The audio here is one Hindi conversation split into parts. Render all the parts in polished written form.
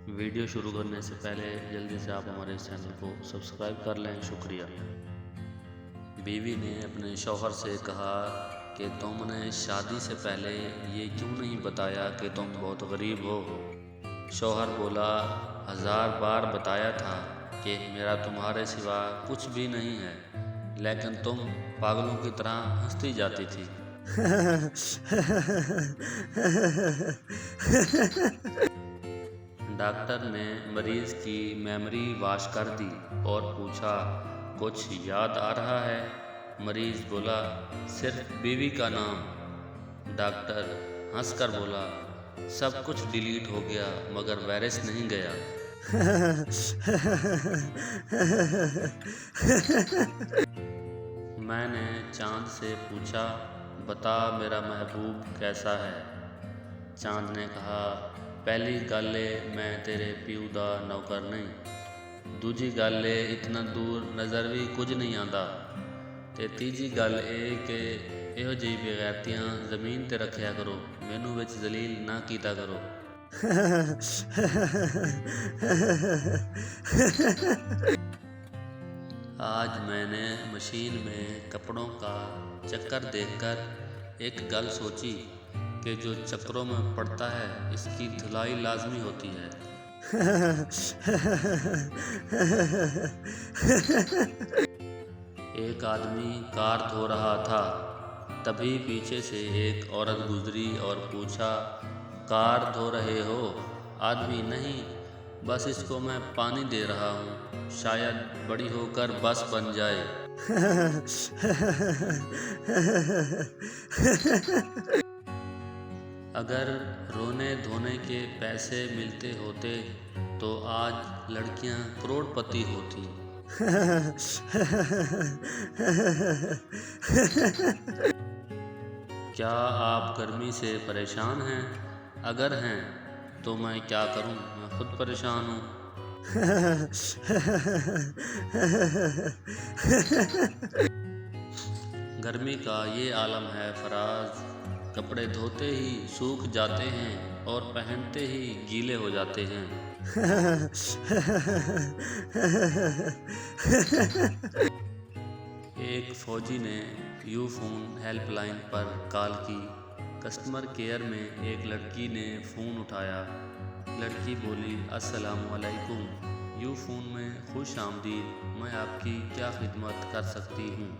वीडियो शुरू करने से पहले जल्दी से आप हमारे इस चैनल को सब्सक्राइब कर लें। शुक्रिया। बीवी ने अपने शौहर से कहा कि तुमने शादी से पहले ये क्यों नहीं बताया कि तुम बहुत गरीब हो। शौहर बोला, 1000 बार बताया था कि मेरा तुम्हारे सिवा कुछ भी नहीं है, लेकिन तुम पागलों की तरह हंसती जाती थी। डॉक्टर ने मरीज की मेमोरी वॉश कर दी और पूछा, कुछ याद आ रहा है? मरीज बोला, सिर्फ बीवी का नाम। डॉक्टर हंसकर बोला, सब कुछ डिलीट हो गया मगर वायरस नहीं गया। मैंने चांद से पूछा, बता मेरा महबूब कैसा है? चांद ने कहा, पहली गल मैं तेरे प्यू दा नौकर नहीं, दूजी गल इतना दूर नज़र भी कुछ नहीं आता, ते तीजी गल कि इहो जी बेगैरतियां ज़मीन ते रखिया करो, मैनू विच जलील ना कीता करो। आज मैंने मशीन में कपड़ों का चक्कर देखकर एक गल सोची कि जो चक्करों में पड़ता है इसकी धुलाई लाजमी होती है। एक आदमी कार धो रहा था, तभी पीछे से एक औरत गुजरी और पूछा, कार धो रहे हो? आदमी, नहीं, बस इसको मैं पानी दे रहा हूँ, शायद बड़ी होकर बस बन जाए। अगर रोने धोने के पैसे मिलते होते तो आज लड़कियां करोड़पति होती। क्या आप गर्मी से परेशान हैं? अगर हैं तो मैं क्या करूं, मैं खुद परेशान हूं। गर्मी का ये आलम है फराज, कपड़े धोते ही सूख जाते हैं और पहनते ही गीले हो जाते हैं। एक फौजी ने यूफोन हेल्पलाइन पर कॉल की। कस्टमर केयर में एक लड़की ने फ़ोन उठाया। लड़की बोली, अस्सलाम वालेकुम। यूफोन में खुश आमदीद, मैं आपकी क्या खिदमत कर सकती हूँ?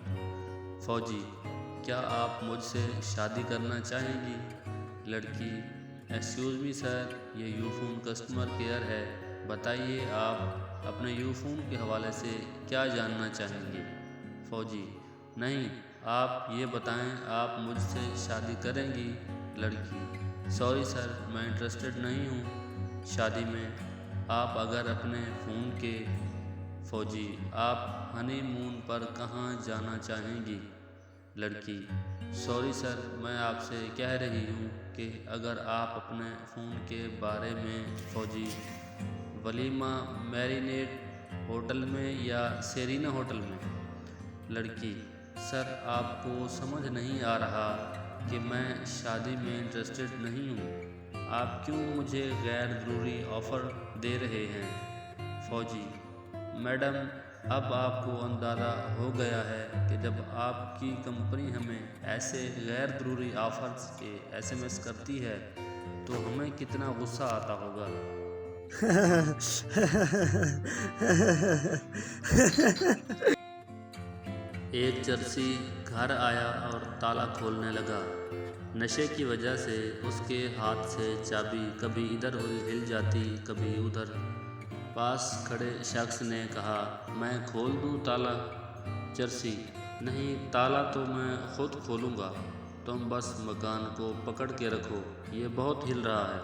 फौजी, क्या आप मुझसे शादी करना चाहेंगी? लड़की, एक्सक्यूज़ मी सर, ये यूफोन कस्टमर केयर है, बताइए आप अपने यूफोन के हवाले से क्या जानना चाहेंगे? फौजी, नहीं, आप ये बताएं, आप मुझसे शादी करेंगी? लड़की, सॉरी सर, मैं इंटरेस्टेड नहीं हूँ शादी में। आप अगर अपने फ़ोन के फौजी, आप हनीमून पर कहाँ जाना चाहेंगी? लड़की, सॉरी सर, मैं आपसे कह रही हूँ कि अगर आप अपने फ़ोन के बारे में फौजी, वलीमा मैरिनेट होटल में या सेरीना होटल में? लड़की, सर आपको समझ नहीं आ रहा कि मैं शादी में इंटरेस्टेड नहीं हूँ, आप क्यों मुझे गैर ज़रूरी ऑफ़र दे रहे हैं? फौजी, मैडम, अब आपको अंदाज़ा हो गया है कि जब आपकी कंपनी हमें ऐसे गैर ज़रूरी ऑफ़र्स के SMS करती है तो हमें कितना गुस्सा आता होगा। एक चर्सी घर आया और ताला खोलने लगा। नशे की वजह से उसके हाथ से चाबी कभी इधर हिल जाती कभी उधर। पास खड़े शख्स ने कहा, मैं खोल दूं ताला? चर्सी, नहीं, ताला तो मैं खुद खोलूँगा, तुम बस मकान को पकड़ के रखो, ये बहुत हिल रहा है।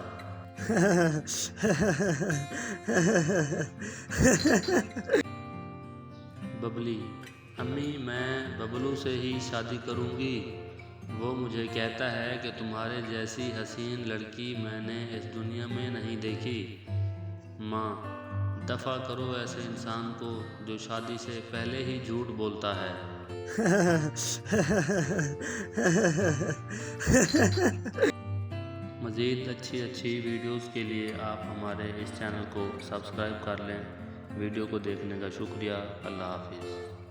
बबली, अम्मी, मैं बबलू से ही शादी करूँगी, वो मुझे कहता है कि तुम्हारे जैसी हसीन लड़की मैंने इस दुनिया में नहीं देखी। माँ, दफ़ा करो ऐसे इंसान को जो शादी से पहले ही झूठ बोलता है। मज़ीद अच्छी वीडियोस के लिए आप हमारे इस चैनल को सब्सक्राइब कर लें। वीडियो को देखने का शुक्रिया। अल्लाह हाफिज़।